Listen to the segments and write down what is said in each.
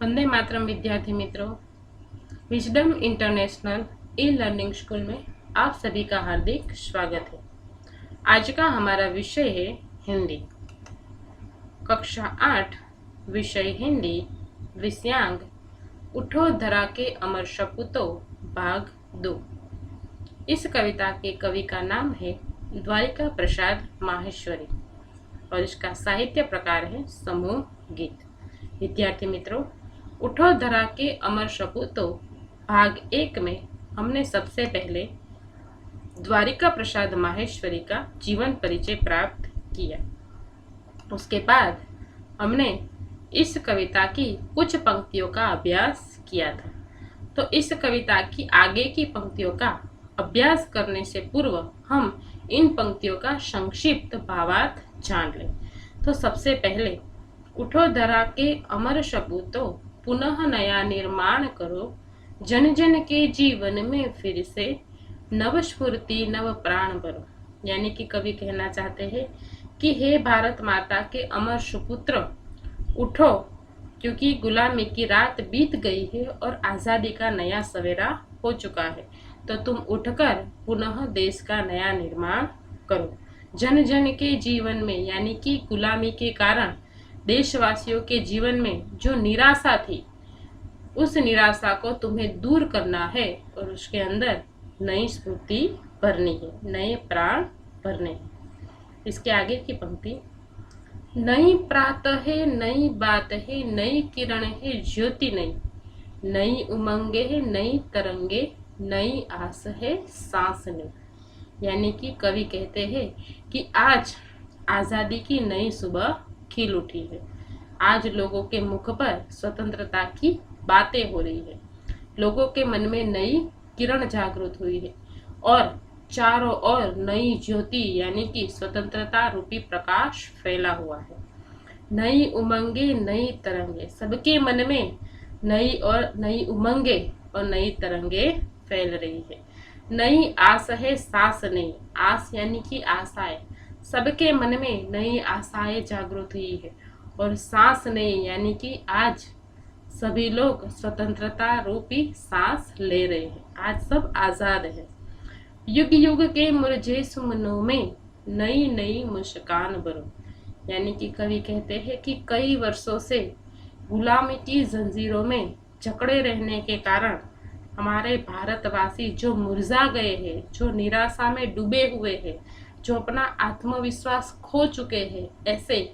वंदे मातरम विद्यार्थी मित्रों, wisdom international e learning school में आप सभी का हार्दिक स्वागत है। आज का हमारा विषय है हिंदी। कक्षा 8 विषय हिंदी, विषयांक उठो धरा के अमर सपूतो भाग 2। इस कविता के कवि का नाम है द्वारिका प्रसाद माहेश्वरी और इसका साहित्य प्रकार है समूह गीत। विद्यार्थी मित्रों, उठो धरा के अमर सपूतो भाग 1 में हमने सबसे पहले द्वारिका प्रसाद माहेश्वरी का जीवन परिचय प्राप्त किया। उसके बाद हमने इस कविता की कुछ पंक्तियों का अभ्यास किया था। तो इस कविता की आगे की पंक्तियों का अभ्यास करने से पूर्व हम इन पंक्तियों का संक्षिप्त भावार्थ जान लें। तो सबसे पहले, उठो धरा के अमर सपूतो पुनः नया निर्माण करो, जन जन के जीवन में फिर से नव स्फूर्ति नव प्राण भरो। यानी कि कवि कहना चाहते हैं कि हे भारत माता के अमर सुपुत्र, उठो, क्योंकि गुलामी की रात बीत गई है और आज़ादी का नया सवेरा हो चुका है। तो तुम उठकर पुनः देश का नया निर्माण करो। जन जन के जीवन में, यानी कि गुलामी के कारण देशवासियों के जीवन में जो निराशा थी, उस निराशा को तुम्हें दूर करना है और उसके अंदर नई स्फूर्ति भरनी है, नए प्राण भरने हैं। इसके आगे की पंक्ति, नई प्रातः है, नई बात है, नई किरण है, ज्योति नई, नई उमंगे है, नई तरंगे, नई आस है, सांस नई। यानी कि कवि कहते हैं कि आज आज़ादी की नई सुबह खिल उठी है। आज लोगों के मुख पर स्वतंत्रता की बातें हो रही है। लोगों के मन में नई किरण जागृत हुई है और चारों ओर नई ज्योति यानी कि स्वतंत्रता रूपी प्रकाश फैला हुआ है। नई उमंगे, नई तरंगे, सबके मन में नई उमंगे और नई तरंगे फैल रही है। नई आस है, सांस नहीं, आस यानी कि आशाएं, सबके मन में नई आशाएं जागृत हुई है और सांस नहीं, यानी कि आज सभी लोग स्वतंत्रता रूपी सांस ले रहे हैं। आज सब आजाद है। युग युग के मुरझे सुमनों में नई नई मुस्कान भरो। यानी कि कवि कहते हैं कि कई वर्षों से गुलामी की जंजीरों में जकड़े रहने के कारण हमारे भारतवासी जो मुरझा गए हैं, जो निराशा में डूबे हुए हैं, जो अपना आत्मविश्वास खो चुके हैं, ऐसे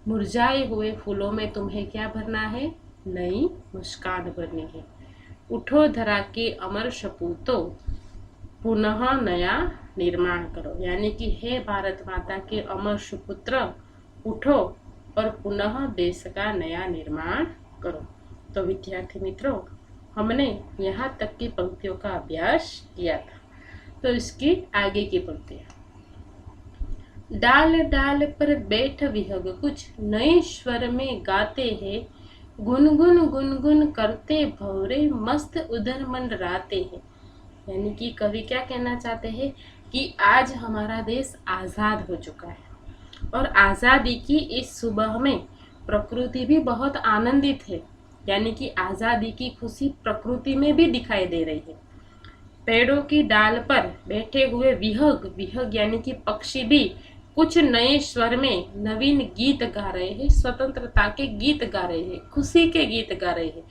मुरझाए हुए फूलों में तुम्हें क्या भरना है? नई मुस्कान भरनी है। उठो धरा के अमर सपूतो पुनः नया निर्माण करो। यानी कि हे भारत माता के अमर सुपुत्र, उठो और पुनः देश का नया निर्माण करो। तो विद्यार्थी मित्रों, हमने यहाँ तक की पंक्तियों का अभ्यास किया था। तो इसकी आगे की पंक्तियां, डाल डाल पर बैठ विहग कुछ नए स्वर में गाते हैं, गुनगुन गुनगुन करते भौरे मस्त उधर मंडराते हैं। यानी कि कवि क्या कहना चाहते हैं कि आज हमारा देश आज़ाद हो चुका है और आज़ादी की इस सुबह में प्रकृति भी बहुत आनंदित है। यानी कि आज़ादी की खुशी प्रकृति में भी दिखाई दे रही है। पेड़ों की डाल पर बैठे हुए विहग, विहग यानी कि पक्षी भी कुछ नए स्वर में नवीन गीत गा रहे हैं, स्वतंत्रता के गीत गा रहे हैं, खुशी के गीत गा रहे हैं।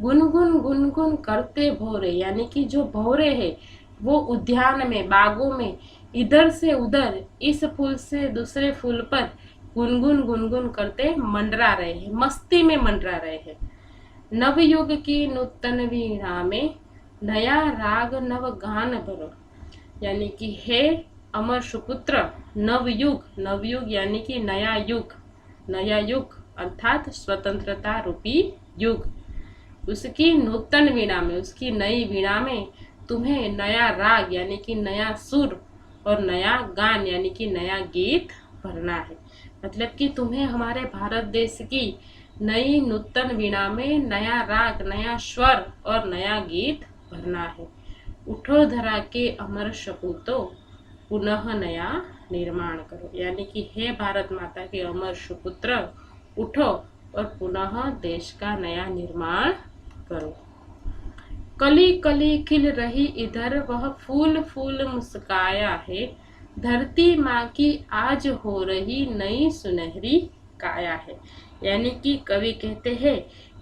गुनगुन गुनगुन करते भौरे, यानी कि जो भौरे हैं वो उद्यान में, बागों में इधर से उधर, इस फूल से दूसरे फूल पर गुनगुन गुनगुन करते मंडरा रहे हैं, मस्ती में मंडरा रहे हैं। नवयुग की नूतन वीणा में नया राग नव गान भरो। यानी कि हे अमर सुपुत्र, नवयुग, नवयुग यानी कि नया युग, नया युग अर्थात स्वतंत्रता रूपी युग, उसकी नूतन वीणा में, उसकी नई वीणा में तुम्हें नया राग यानी कि नया सुर और नया गान यानी कि नया गीत भरना है। मतलब कि तुम्हें हमारे भारत देश की नई नूतन वीणा में नया राग, नया स्वर और नया गीत भरना है। उठो धरा के अमर सपूतो पुनः नया निर्माण करो। यानी कि हे भारत माता के अमर सुपुत्र, उठो और पुनः देश का नया निर्माण करो। कली कली खिल रही इधर वह फूल फूल मुस्काया है, धरती माँ की आज हो रही नई सुनहरी काया है। यानी कि कवि कहते हैं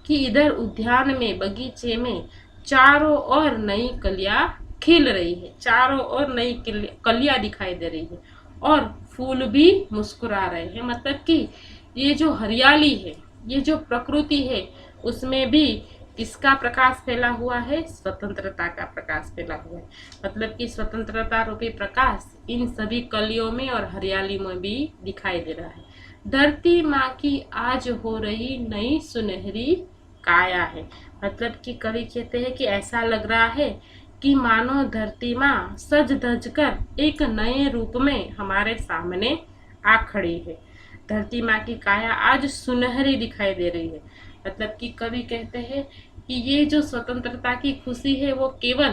कि इधर उद्यान में, बगीचे में चारों ओर नई कलियां खिल रही है, चारों ओर नई कलियां दिखाई दे रही है और फूल भी मुस्कुरा रहे हैं। मतलब कि ये जो हरियाली है, ये जो प्रकृति है, उसमें भी किसका प्रकाश फैला हुआ है? स्वतंत्रता का प्रकाश फैला हुआ है। मतलब कि स्वतंत्रता रूपी प्रकाश इन सभी कलियों में और हरियाली में भी दिखाई दे रहा है। धरती माँ की आज हो रही नई सुनहरी काया है। मतलब कि कवि कहते हैं कि ऐसा लग रहा है कि मानो धरती माँ सज धज कर एक नए रूप में हमारे सामने आ खड़ी है। धरती माँ की काया आज सुनहरी दिखाई दे रही है। मतलब कि कवि कहते हैं कि ये जो स्वतंत्रता की खुशी है वो केवल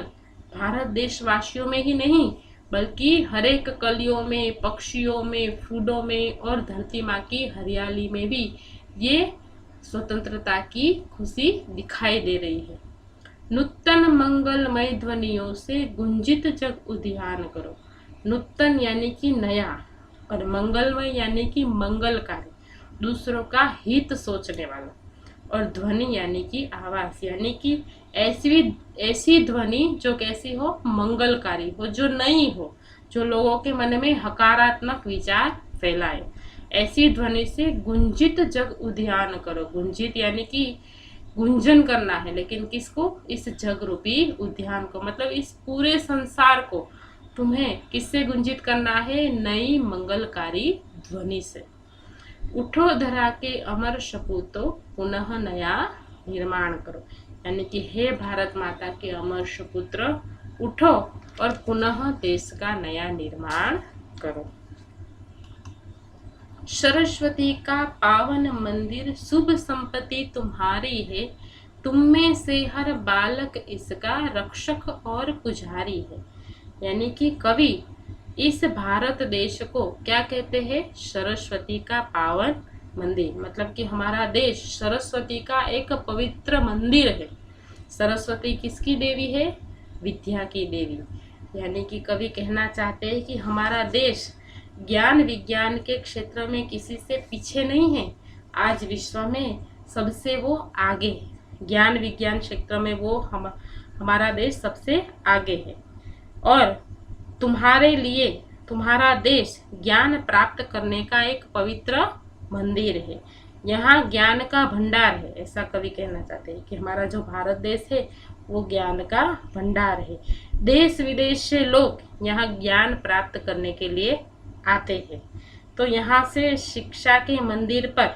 भारत देशवासियों में ही नहीं, बल्कि हर एक कलियों में, पक्षियों में, फूलों में और धरती माँ की हरियाली में भी ये स्वतंत्रता की खुशी दिखाई दे रही है। नूतन मंगलमय ध्वनियों से गुंजित जग उद्यान करो। नूतन यानी कि नया और मंगलमय यानी कि मंगलकारी, दूसरों का हित सोचने वाला, और ध्वनि यानी कि आवाज, यानी कि ऐसी ध्वनि जो कैसी हो? मंगलकारी हो, जो नई हो, जो लोगों के मन में हकारात्मक विचार फैलाए। ऐसी ध्वनि से गुंजित जग उद्यान करो। गुंजित यानी कि गुंजन करना है, लेकिन किसको? इस जग रूपी उद्यान को, मतलब इस पूरे संसार को तुम्हें किससे गुंजित करना है? नई मंगलकारी ध्वनि से। उठो धरा के अमर सपूतो, पुनः नया निर्माण करो। यानी कि हे भारत माता के अमर सुपुत्र, उठो और पुनः देश का नया निर्माण करो। सरस्वती का पावन मंदिर, शुभ संपत्ति तुम्हारी है, तुम में से हर बालक इसका रक्षक और पुजारी है। यानी कि कवि इस भारत देश को क्या कहते हैं? सरस्वती का पावन मंदिर। मतलब कि हमारा देश सरस्वती का एक पवित्र मंदिर है। सरस्वती किसकी देवी है? विद्या की देवी। यानी कि कवि कहना चाहते हैं कि हमारा देश ज्ञान विज्ञान के क्षेत्र में किसी से पीछे नहीं है, आज विश्व में सबसे वो आगे है। ज्ञान विज्ञान क्षेत्र में वो हमारा देश सबसे आगे है। और तुम्हारे लिए तुम्हारा देश ज्ञान प्राप्त करने का एक पवित्र मंदिर है। यहाँ ज्ञान का भंडार है, ऐसा कवि कहना चाहते हैं कि हमारा जो भारत देश है वो ज्ञान का भंडार है। देश विदेश से लोग यहाँ ज्ञान प्राप्त करने के लिए आते हैं। तो यहाँ से शिक्षा के मंदिर पर,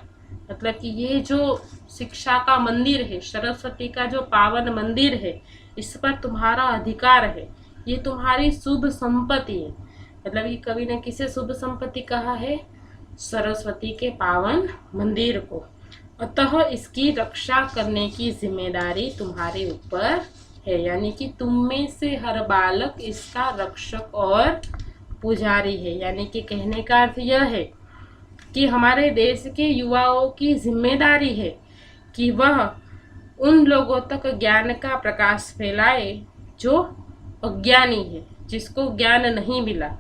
मतलब कि ये जो शिक्षा का मंदिर है, सरस्वती का जो पावन मंदिर है, इस पर तुम्हारा अधिकार है, ये तुम्हारी शुभ संपत्ति है। मतलब ये कवि ने किसे शुभ संपत्ति कहा है? सरस्वती के पावन मंदिर को। अतः इसकी रक्षा करने की जिम्मेदारी तुम्हारे ऊपर है। यानी कि तुम में से हर बालक इसका रक्षक और पुजारी है। यानी कि कहने का अर्थ यह है कि हमारे देश के युवाओं की जिम्मेदारी है कि वह उन लोगों तक ज्ञान का प्रकाश फैलाए जो अज्ञानी है, जिसको ज्ञान नहीं मिला।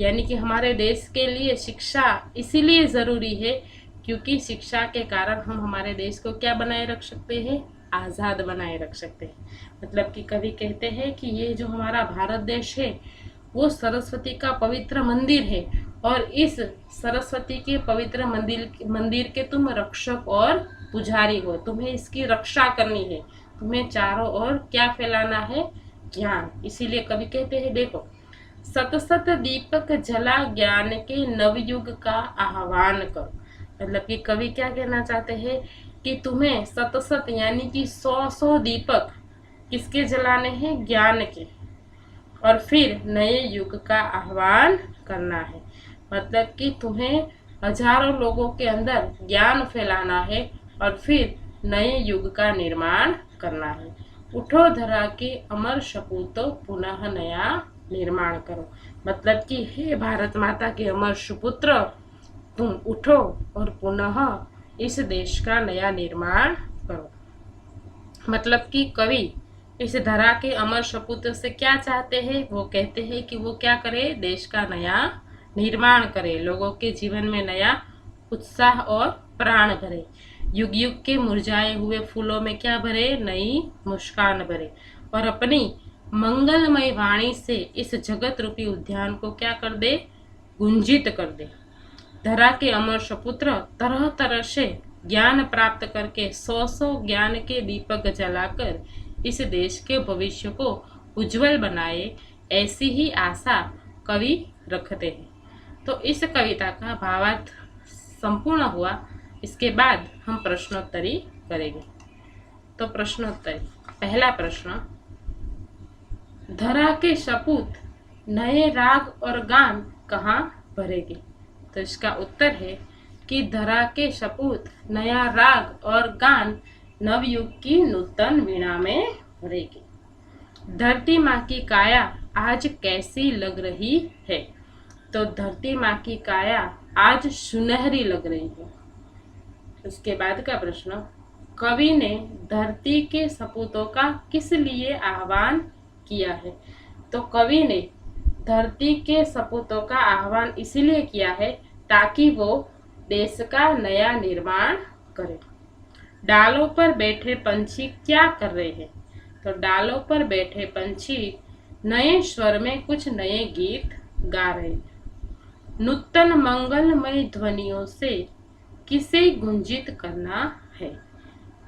यानी कि हमारे देश के लिए शिक्षा इसीलिए ज़रूरी है क्योंकि शिक्षा के कारण हम हमारे देश को क्या बनाए रख सकते हैं? आज़ाद बनाए रख सकते हैं। मतलब कि कवि कहते हैं कि ये जो हमारा भारत देश है वो सरस्वती का पवित्र मंदिर है और इस सरस्वती के पवित्र मंदिर के तुम रक्षक और पुजारी हो। तुम्हें इसकी रक्षा करनी है, तुम्हें चारों ओर क्या फैलाना है? ज्ञान। इसीलिए कवि कहते हैं, देखो, सत सत दीपक जला ज्ञान के नवयुग का आह्वान करो। मतलब कि कवि क्या कहना चाहते हैं कि तुम्हें सत सत यानी कि 100 दीपक किसके जलाने हैं? ज्ञान के, और फिर नए युग का आह्वान करना है। मतलब कि तुम्हें हजारों लोगों के अंदर ज्ञान फैलाना है और फिर नए युग का निर्माण करना है। उठो धरा के अमर सपूतो, पुनः नया निर्माण करो। मतलब कि हे भारत माता के अमर सुपुत्र, तुम उठो और पुनः इस देश का नया निर्माण करो। मतलब कि कवि इस धरा के अमर सपूतों से क्या चाहते हैं? वो कहते हैं कि वो क्या करे? देश का नया निर्माण करे, लोगों के जीवन में नया उत्साह और प्राण भरे, युग युग के मुरझाए हुए फूलों में क्या भरे? नई मुस्कान भरे, और अपनी मंगलमय वाणी से इस जगत रूपी उद्यान को क्या कर दे? गुंजित कर दे। धरा के अमर सपुत्र तरह तरह से ज्ञान प्राप्त करके सौ सौ ज्ञान के दीपक जलाकर इस देश के भविष्य को उज्जवल बनाए, ऐसी ही आशा कवि रखते हैं। तो इस कविता का भावार्थ संपूर्ण हुआ। इसके बाद हम प्रश्नोत्तरी करेंगे। तो प्रश्नोत्तरी, पहला प्रश्न, धरा के सपूत नए राग और गान कहाँ भरेंगे? तो इसका उत्तर है कि धरा के सपूत नया राग और गान नवयुग की नूतन वीणा में भरेगी। धरती माँ की काया आज कैसी लग रही है? तो धरती माँ की काया आज सुनहरी लग रही है। उसके बाद का प्रश्न, कवि ने धरती के सपूतों का किस लिए आह्वान किया है? तो कवि ने धरती के सपूतों का आह्वान इसलिए किया है ताकि वो देश का नया निर्माण करे। डालों पर बैठे पंछी क्या कर रहे हैं? तो डालों पर बैठे पंछी नए स्वर में कुछ नए गीत गा रहे हैं। नूतन मंगलमय ध्वनियों से किसे गुंजित करना है?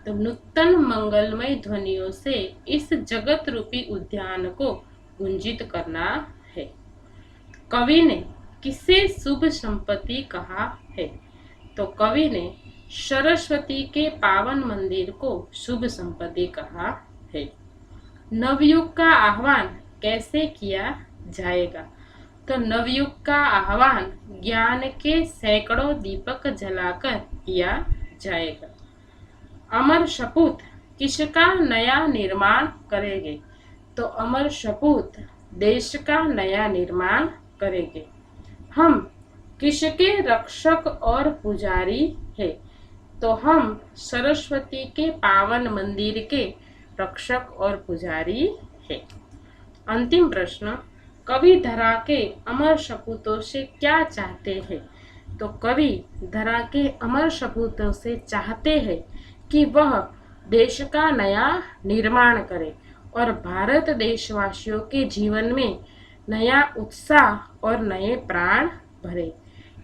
तो नूतन मंगलमय ध्वनियों से इस जगत रूपी उद्यान को गुंजित करना है। कवि ने किसे शुभ संपत्ति कहा है? तो कवि ने सरस्वती के पावन मंदिर को शुभ संपत्ति कहा है। नवयुग का आह्वान कैसे किया जाएगा? तो नवयुग का आह्वान ज्ञान के सैकड़ों दीपक जलाकर किया जाएगा। अमर सपूत किसका नया निर्माण करेंगे? तो अमर सपूत देश का नया निर्माण करेंगे। हम किसके रक्षक और पुजारी है? तो हम सरस्वती के पावन मंदिर के रक्षक और पुजारी है। अंतिम प्रश्न, कवि धरा के अमर सपूतों से क्या चाहते हैं? तो कवि धरा के अमर सपूतों से चाहते हैं कि वह देश का नया निर्माण करे और भारत देशवासियों के जीवन में नया उत्साह और नए प्राण भरे।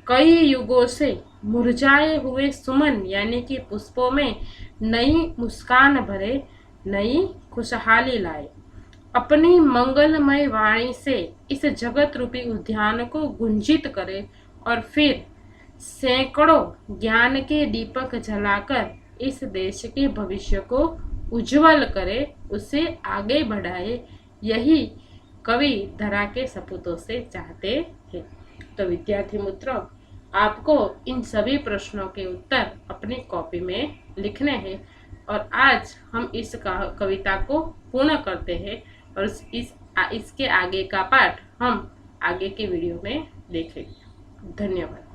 कई युगों से मुरझाए हुए सुमन यानी कि पुष्पों में नई मुस्कान भरे, नई खुशहाली लाए। अपनी मंगलमय वाणी से इस जगत रूपी उद्यान को गुंजित करे और फिर सैकड़ों ज्ञान के दीपक जलाकर इस देश के भविष्य को उज्जवल करे, उसे आगे बढ़ाए। यही कवि धरा के सपूतों से चाहते हैं। तो विद्यार्थी मित्रों, आपको इन सभी प्रश्नों के उत्तर अपनी कॉपी में लिखने हैं और आज हम इस कविता को पूर्ण करते हैं और इसके आगे का पाठ हम आगे के वीडियो में देखेंगे। धन्यवाद।